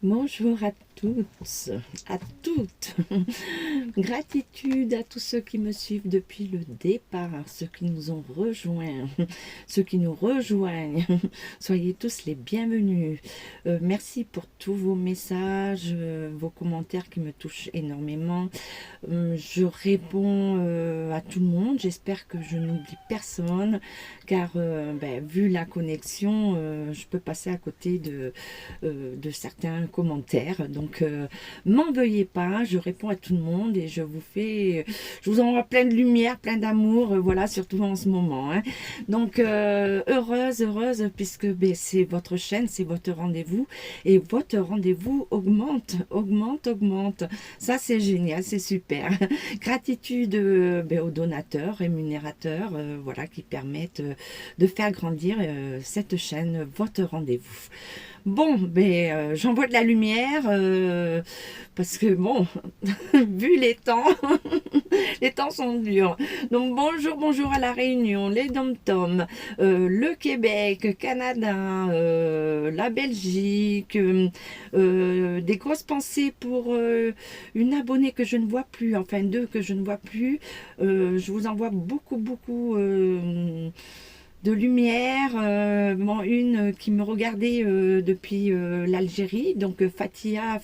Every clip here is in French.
Bonjour à toutes, à toutes. Gratitude à tous ceux qui me suivent depuis le départ, ceux qui nous ont rejoints, ceux qui nous rejoignent. Soyez tous les bienvenus. Merci pour tous vos messages, vos commentaires qui me touchent énormément. Je réponds à tout le monde. J'espère que je n'oublie personne, car vu la connexion, je peux passer à côté de certains commentaires. Donc, m'en veuillez pas. Je réponds à tout le monde et je vous envoie plein de lumière, plein d'amour. Voilà, surtout en ce moment. Hein. Donc, heureuse, puisque c'est votre chaîne, c'est votre rendez-vous et votre rendez-vous augmente. Ça, c'est génial, c'est super. Gratitude aux donateurs, rémunérateurs, voilà, qui permettent de faire grandir cette chaîne, votre rendez-vous. Bon, j'envoie de la lumière parce que bon, vu les temps, les temps sont durs. Donc bonjour à la Réunion, les Dom-Tom, le Québec, Canada, la Belgique, des grosses pensées pour une abonnée que je ne vois plus, enfin deux que je ne vois plus. Je vous envoie beaucoup de lumière, une qui me regardait depuis l'Algérie, donc Fatia,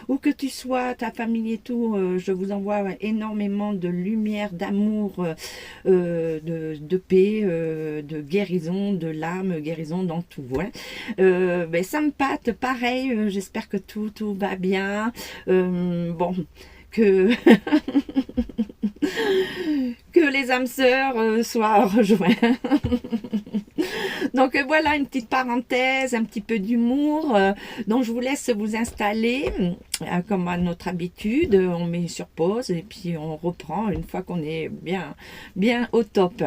où que tu sois, ta famille et tout, je vous envoie énormément de lumière, d'amour, de paix, de guérison, de l'âme, guérison dans tout. Hein. Sampath, pareil, j'espère que tout va bien. Que que les âmes sœurs soient rejoints. Donc voilà une petite parenthèse, un petit peu d'humour. Donc je vous laisse vous installer comme à notre habitude. On met sur pause et puis on reprend une fois qu'on est bien au top.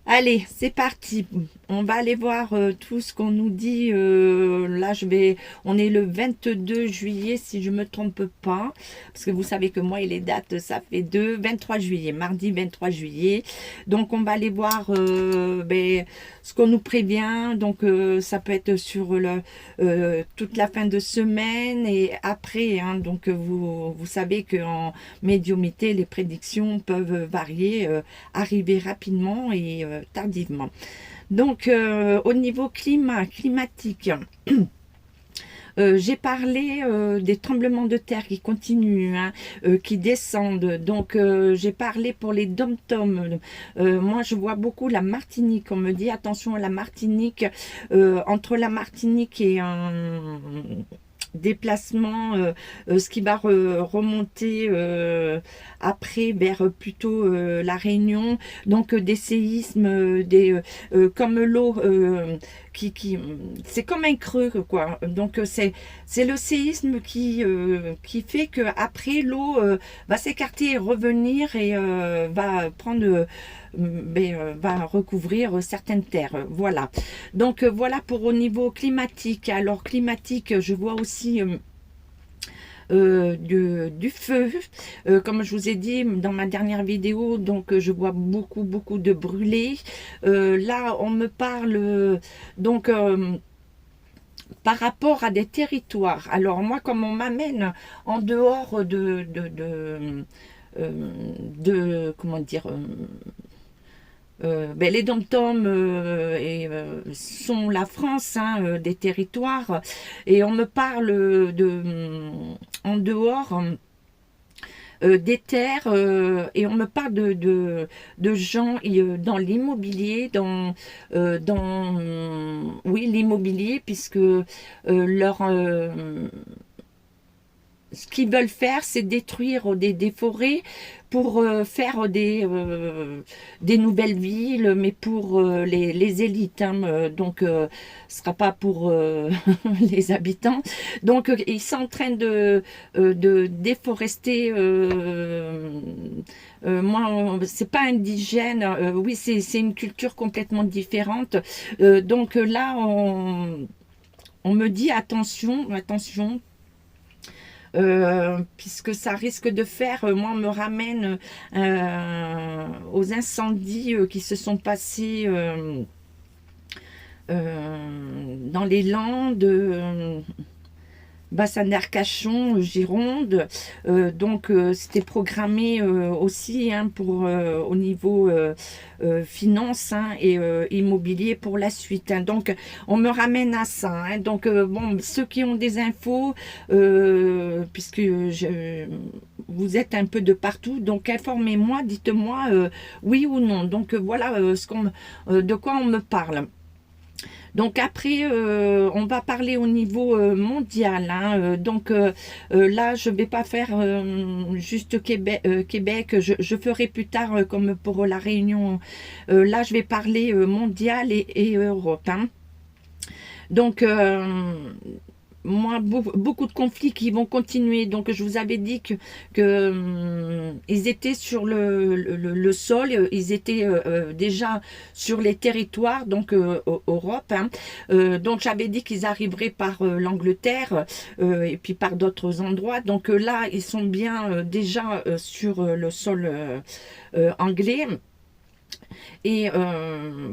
Allez, c'est parti. On va aller voir tout ce qu'on nous dit. Là, on est le 22 juillet, si je ne me trompe pas. Parce que vous savez que moi et les dates, ça fait 23 juillet, mardi 23 juillet. Donc, on va aller voir ce qu'on nous prévient. Donc, ça peut être sur toute la fin de semaine et après. Hein, donc, vous savez qu'en médiumnité, les prédictions peuvent varier, arriver rapidement et tardivement. Donc, au niveau climatique, j'ai parlé des tremblements de terre qui continuent, hein, qui descendent. Donc, j'ai parlé pour les dom-toms. Moi, je vois beaucoup la Martinique. On me dit attention à la Martinique. Entre la Martinique et un déplacement, ce qui va remonter après vers plutôt la Réunion, donc des séismes, comme l'eau qui c'est comme un creux quoi. Donc c'est le séisme qui fait que après l'eau va s'écarter et revenir et va prendre va recouvrir certaines terres. Voilà. Donc voilà pour au niveau climatique. Alors climatique, je vois aussi du feu, comme je vous ai dit dans ma dernière vidéo. Donc je vois beaucoup de brûlés. Là on me parle donc par rapport à des territoires. Alors moi, comme on m'amène en dehors comment dire, les dom-toms sont la France, hein, des territoires, et on me parle en dehors des terres, et on me parle de gens dans l'immobilier, oui, l'immobilier, puisque leur ce qu'ils veulent faire, c'est détruire des forêts pour faire des nouvelles villes, mais pour les élites. Hein, donc, ce ne sera pas pour les habitants. Donc, ils sont en train de déforester. Moi, c'est pas indigène. Oui, c'est une culture complètement différente. Donc là, on me dit attention. Puisque ça risque de faire, moi on me ramène aux incendies qui se sont passés dans les Landes, bassin d'Arcachon, Gironde. Donc c'était programmé aussi hein, pour au niveau finance hein, et immobilier pour la suite. Hein. Donc on me ramène à ça. Hein. Donc bon, ceux qui ont des infos, puisque vous êtes un peu de partout, donc informez-moi, dites-moi oui ou non. Donc voilà de quoi on me parle. Donc après, on va parler au niveau mondial. Hein, donc là, je vais pas faire juste Québec. Je ferai plus tard comme pour la Réunion. Là, je vais parler mondial et Europe. Hein. Donc, moi, beaucoup de conflits qui vont continuer. Donc, je vous avais dit que ils étaient sur le sol, ils étaient déjà sur les territoires, donc Europe. Hein. Donc, j'avais dit qu'ils arriveraient par l'Angleterre et puis par d'autres endroits. Donc là, ils sont bien déjà sur le sol anglais. Et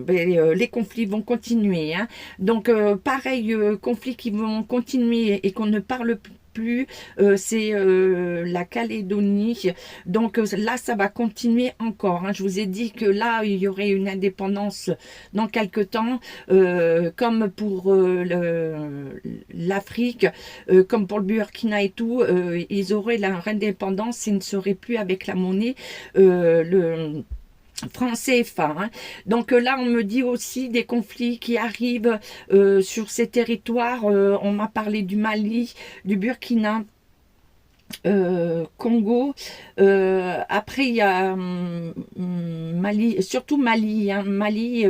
les conflits vont continuer. Hein. Donc, pareil, conflits qui vont continuer et qu'on ne parle plus, c'est la Calédonie. Donc là, ça va continuer encore. Hein. Je vous ai dit que là, il y aurait une indépendance dans quelque temps, comme pour l'Afrique, comme pour le Burkina et tout. Ils auraient leur indépendance, ils ne seraient plus avec la monnaie. Le franc CFA. Hein. Donc là, on me dit aussi des conflits qui arrivent sur ces territoires. On m'a parlé du Mali, du Burkina. Congo, après il y a Mali, surtout Mali, hein, Mali,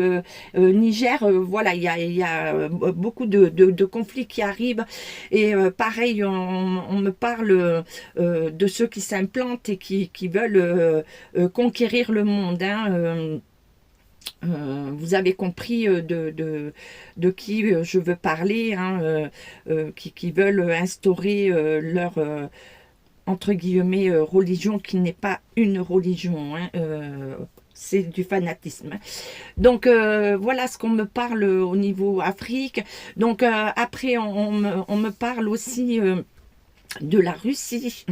Niger, voilà, il y a beaucoup de conflits qui arrivent et pareil, on me parle de ceux qui s'implantent et qui veulent conquérir le monde. Hein, vous avez compris de qui je veux parler, hein, qui veulent instaurer leur entre guillemets religion qui n'est pas une religion, hein, c'est du fanatisme. Donc voilà ce qu'on me parle au niveau Afrique. Donc après on me parle aussi de la Russie,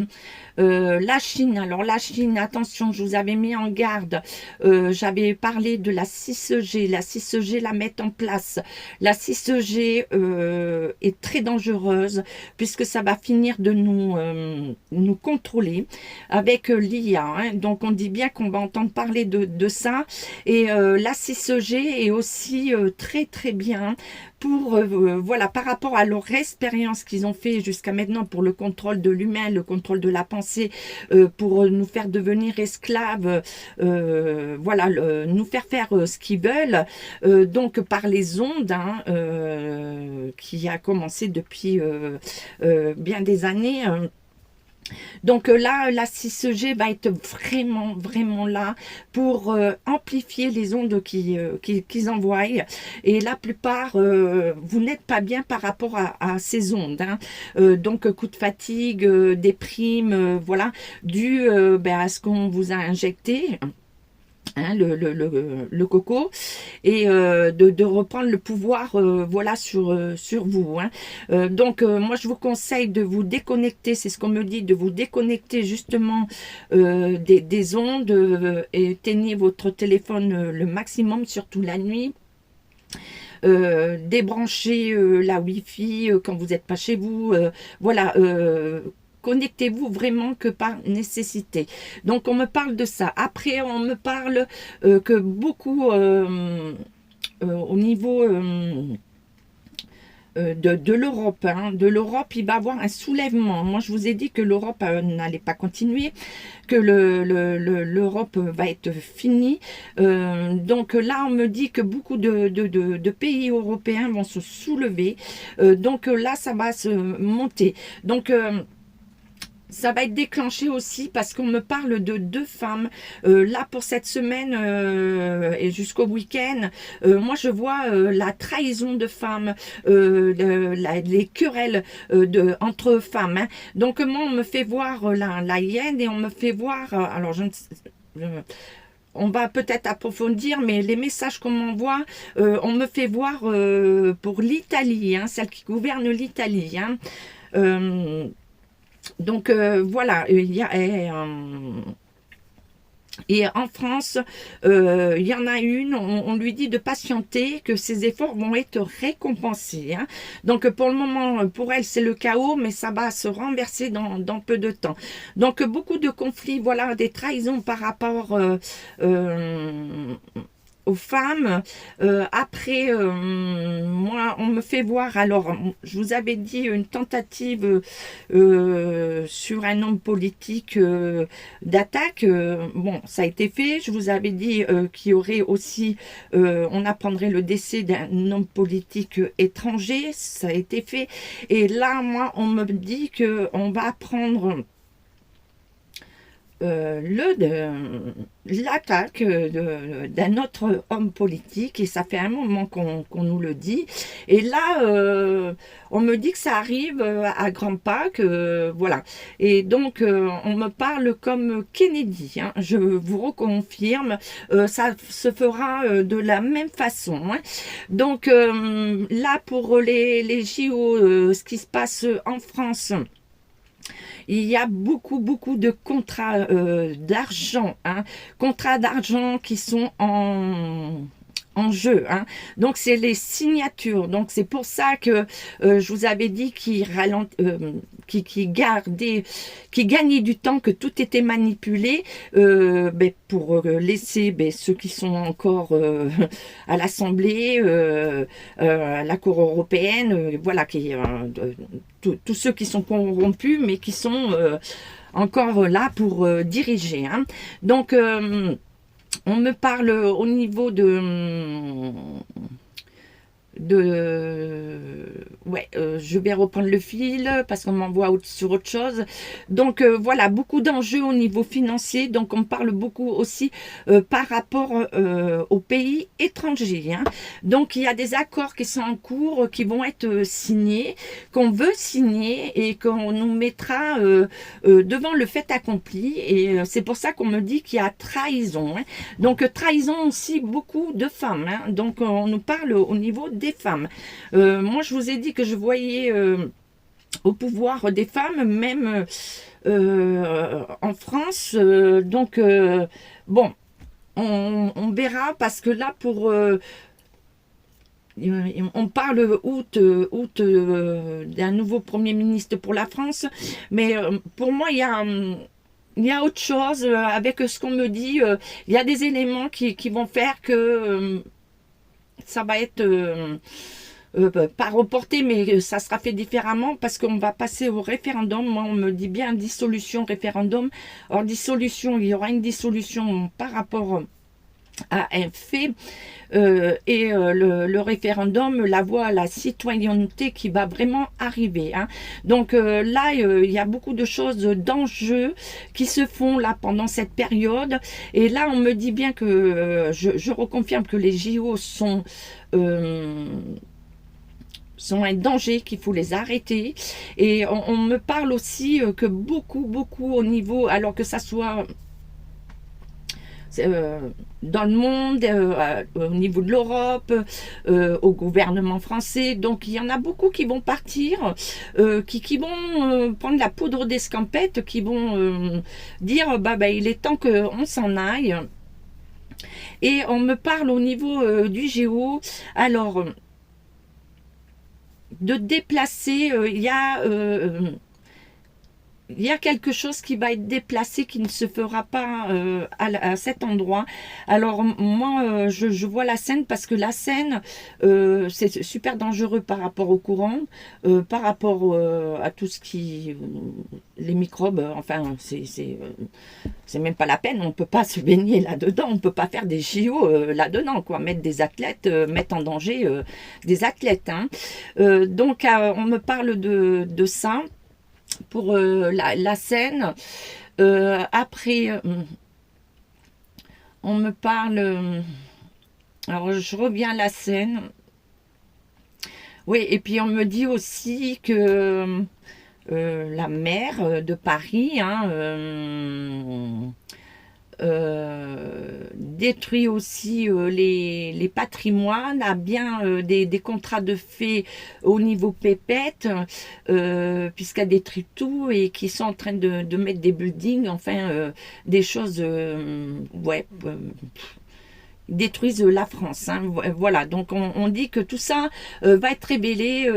la Chine. Alors la Chine, attention, je vous avais mis en garde, j'avais parlé de la 6G, la 6G la mettre en place. La 6G est très dangereuse puisque ça va finir de nous contrôler avec l'IA. Hein. Donc on dit bien qu'on va entendre parler de ça. Et la 6G est aussi très très bien pour, voilà, par rapport à leur expérience qu'ils ont fait jusqu'à maintenant pour le contrôle de l'humain, le contrôle de la pensée, pour nous faire devenir esclaves, voilà, nous faire faire ce qu'ils veulent, donc par les ondes, hein, qui a commencé depuis bien des années. Donc là, la 6G va être vraiment, vraiment là pour amplifier les ondes qu'ils envoient. Et la plupart, vous n'êtes pas bien par rapport à ces ondes. Hein. Donc, coup de fatigue, déprime, voilà, dû à ce qu'on vous a injecté. Hein, le coco et de reprendre le pouvoir voilà sur vous hein. Donc moi je vous conseille de vous déconnecter, c'est ce qu'on me dit, de vous déconnecter justement des ondes, éteignez votre téléphone le maximum, surtout la nuit. Débrancher la Wi-Fi quand vous n'êtes pas chez vous, voilà, connectez-vous vraiment que par nécessité. Donc on me parle de ça. Après on me parle que beaucoup au niveau de l'Europe, hein. De l'Europe, il va y avoir un soulèvement. Moi, je vous ai dit que l'Europe n'allait pas continuer, que l'Europe va être finie. Donc là, on me dit que beaucoup de pays européens vont se soulever. Donc là, ça va se monter. Donc ça va être déclenché aussi parce qu'on me parle de 2 femmes. Là, pour cette semaine et jusqu'au week-end, moi, je vois la trahison de femmes, les querelles entre femmes. Hein. Donc, moi, on me fait voir la hyène et on me fait voir... alors, je ne sais... on va peut-être approfondir, mais les messages qu'on m'envoie, on me fait voir pour l'Italie, hein, celle qui gouverne l'Italie. Hein. Donc voilà, il y a... Et en France, il y en a une, on lui dit de patienter, que ses efforts vont être récompensés. Hein. Donc pour le moment, pour elle, c'est le chaos, mais ça va se renverser dans peu de temps. Donc beaucoup de conflits, voilà, des trahisons par rapport aux femmes. Après, moi, on me fait voir, alors, je vous avais dit une tentative sur un homme politique d'attaque. Bon, ça a été fait. Je vous avais dit qu'il y aurait aussi, on apprendrait le décès d'un homme politique étranger. Ça a été fait. Et là, moi, on me dit qu'on va apprendre l'attaque d'un autre homme politique, et ça fait un moment qu'on nous le dit, et là on me dit que ça arrive à grands pas, que voilà, et donc on me parle comme Kennedy, hein. Je vous reconfirme, ça se fera de la même façon, hein. Donc là pour les JO, ce qui se passe en France, il y a beaucoup de contrats d'argent, hein, contrats d'argent qui sont en jeu, hein. Donc c'est les signatures. Donc c'est pour ça que je vous avais dit qu'il gagnait du temps, que tout était manipulé, pour laisser ceux qui sont encore à l'Assemblée, à la Cour européenne, voilà, tous ceux qui sont corrompus, mais qui sont encore là pour diriger, hein. Donc on me parle au niveau ouais, je vais reprendre le fil parce qu'on m'envoie sur autre chose. Donc voilà, beaucoup d'enjeux au niveau financier. Donc on parle beaucoup aussi par rapport aux pays étrangers, hein. Donc il y a des accords qui sont en cours, qui vont être signés, qu'on veut signer, et qu'on nous mettra devant le fait accompli. Et c'est pour ça qu'on me dit qu'il y a trahison, hein. Donc trahison aussi beaucoup de femmes, hein. Donc on nous parle au niveau des femmes. Moi, je vous ai dit que je voyais au pouvoir des femmes, même en France. Donc, bon, on verra, parce que là, on parle août d'un nouveau Premier ministre pour la France, mais pour moi, il y a autre chose avec ce qu'on me dit. Il y a des éléments qui vont faire que ça va être pas reporté, mais ça sera fait différemment, parce qu'on va passer au référendum. Moi, on me dit bien dissolution, référendum. Or, dissolution, il y aura une dissolution par rapport à un fait, et le référendum, la voie à la citoyenneté qui va vraiment arriver, hein. Donc là, il y a beaucoup de choses d'enjeux qui se font là pendant cette période. Et là, on me dit bien que je reconfirme que les JO sont un danger, qu'il faut les arrêter. Et on me parle aussi que beaucoup au niveau, alors que ça soit dans le monde, au niveau de l'Europe, au gouvernement français. Donc il y en a beaucoup qui vont partir, qui vont prendre la poudre d'escampette, qui vont dire il est temps qu'on s'en aille. Et on me parle au niveau du géo, alors de déplacer, il y a quelque chose qui va être déplacé, qui ne se fera pas à cet endroit. Alors moi, je vois la Seine, parce que la Seine, c'est super dangereux par rapport au courant, par rapport à tout ce qui... les microbes, enfin, c'est même pas la peine, on peut pas se baigner là-dedans, on peut pas faire des JO là-dedans, quoi, mettre des athlètes, mettre en danger des athlètes, hein. Donc, on me parle de ça, pour la Seine. Après, on me parle... alors, je reviens à la Seine. Oui, et puis on me dit aussi que la maire de Paris, hein, détruit aussi les patrimoines, a bien des contrats de fait au niveau pépette, puisqu'elle détruit tout et qui sont en train de mettre des buildings, enfin des choses, ouais, détruisent la France, hein. Voilà, donc on dit que tout ça va être révélé.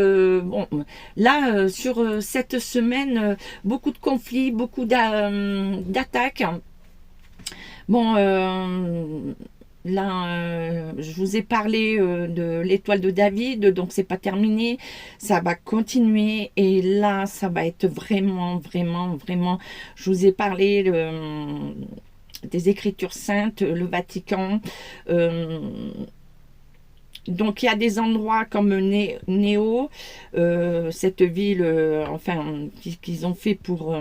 Bon, là, sur cette semaine, beaucoup de conflits, beaucoup d'attaques. Bon, là, je vous ai parlé de l'étoile de David, donc c'est pas terminé, ça va continuer, et là, ça va être vraiment, vraiment, vraiment, je vous ai parlé des Écritures saintes, le Vatican. Donc il y a des endroits comme Néo, cette ville, enfin, qu'ils ont fait pour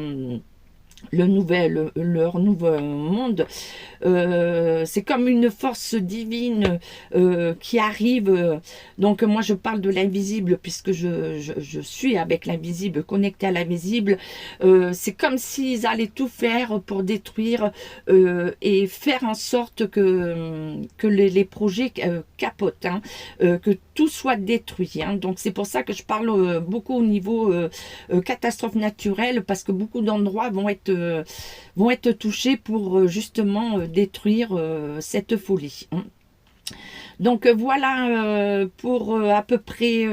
leur nouveau monde. C'est comme une force divine qui arrive. Donc moi je parle de l'invisible, puisque je suis avec l'invisible, connectée à l'invisible. C'est comme s'ils allaient tout faire pour détruire et faire en sorte que les projets capotent, hein, que tout soit détruit, hein. Donc c'est pour ça que je parle beaucoup au niveau catastrophe naturelle, parce que beaucoup d'endroits vont être touchés pour justement détruire cette folie, hein. Donc voilà pour à peu près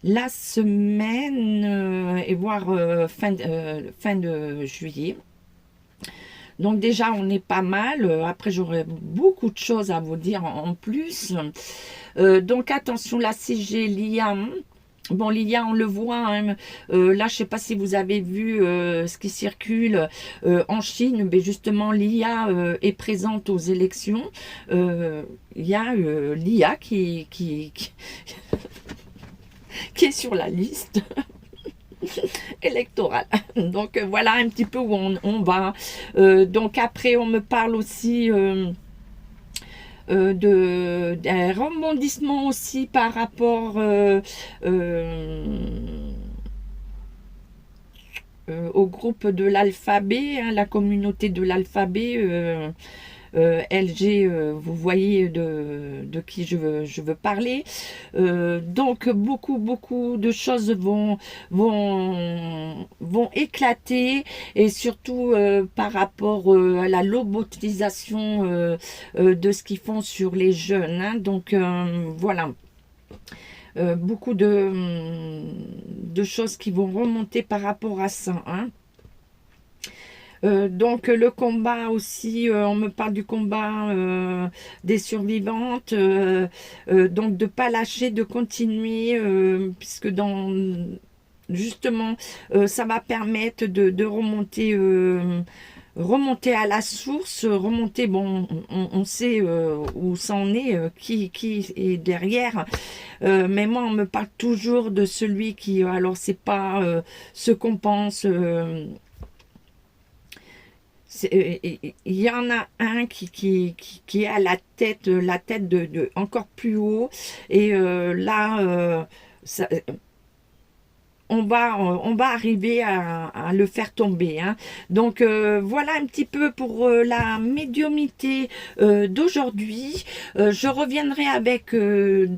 la semaine et voire fin de juillet. Donc déjà on est pas mal. Après j'aurai beaucoup de choses à vous dire en plus. Donc attention, là si j'ai l'IA. Bon, l'IA, on le voit, hein, là, je sais pas si vous avez vu ce qui circule en Chine, mais justement, l'IA est présente aux élections. Il y a l'IA qui est sur la liste électorale. Donc, voilà un petit peu où on va. Donc, après, on me parle aussi d'un rebondissement aussi par rapport au groupe de l'alphabet, hein, la communauté de l'alphabet. LG, vous voyez de qui je veux parler. Donc beaucoup de choses vont éclater, et surtout par rapport à la lobotisation de ce qu'ils font sur les jeunes, hein. Donc voilà. Beaucoup de choses qui vont remonter par rapport à ça, hein. Donc le combat aussi, on me parle du combat des survivantes, donc de pas lâcher, de continuer, puisque justement ça va permettre de remonter à la source, remonter, bon, on sait où ça en est, qui est derrière, mais moi on me parle toujours de celui qui, alors c'est pas ce qu'on pense. Il y en a un qui est à la tête de encore plus haut, et là on va arriver à le faire tomber, hein. Donc voilà un petit peu pour la médiumnité d'aujourd'hui. Je reviendrai avec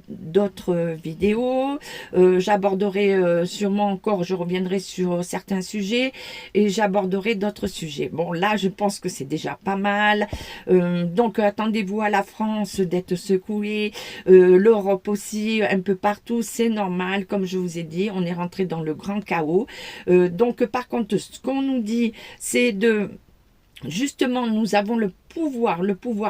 d'autres vidéos. J'aborderai sûrement encore, je reviendrai sur certains sujets, et j'aborderai d'autres sujets. Bon, là je pense que c'est déjà pas mal. Donc attendez-vous à la France d'être secouée, l'Europe aussi, un peu partout, c'est normal. Comme je vous ai dit, on est rentré dans le grand chaos. Donc par contre, ce qu'on nous dit, c'est justement, nous avons le pouvoir.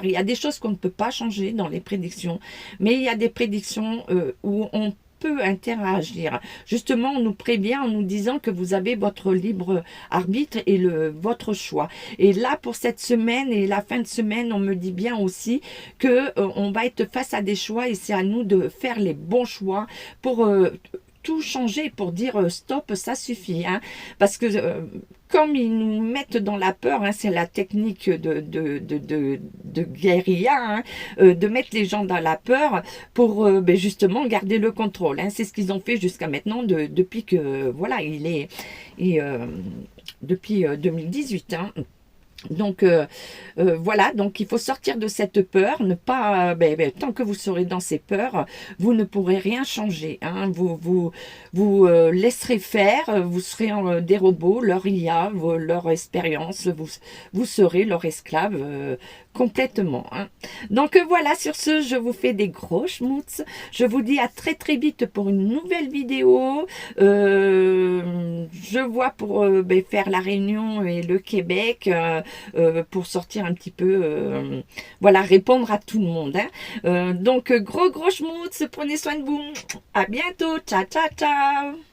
Il y a des choses qu'on ne peut pas changer dans les prédictions, mais il y a des prédictions où on peut interagir. Justement, on nous prévient en nous disant que vous avez votre libre arbitre et votre choix. Et là, pour cette semaine et la fin de semaine, on me dit bien aussi que on va être face à des choix, et c'est à nous de faire les bons choix pour tout changer, pour dire stop, ça suffit, hein. Parce que comme ils nous mettent dans la peur, hein, c'est la technique de guérilla, hein, de mettre les gens dans la peur pour justement garder le contrôle, hein. C'est ce qu'ils ont fait jusqu'à maintenant, depuis que voilà, depuis 2018, hein. Donc voilà, donc il faut sortir de cette peur, ne pas, tant que vous serez dans ces peurs, vous ne pourrez rien changer, hein. Vous laisserez faire, vous serez des robots, leur IA, leur expérience, vous serez leur esclave complètement, hein. Donc voilà, sur ce, je vous fais des gros schmutz. Je vous dis à très très vite pour une nouvelle vidéo. Je vois pour faire la Réunion et le Québec. Pour sortir un petit peu, voilà, répondre à tout le monde, hein. Donc, gros schmutz, prenez soin de vous. À bientôt. Ciao, ciao, ciao.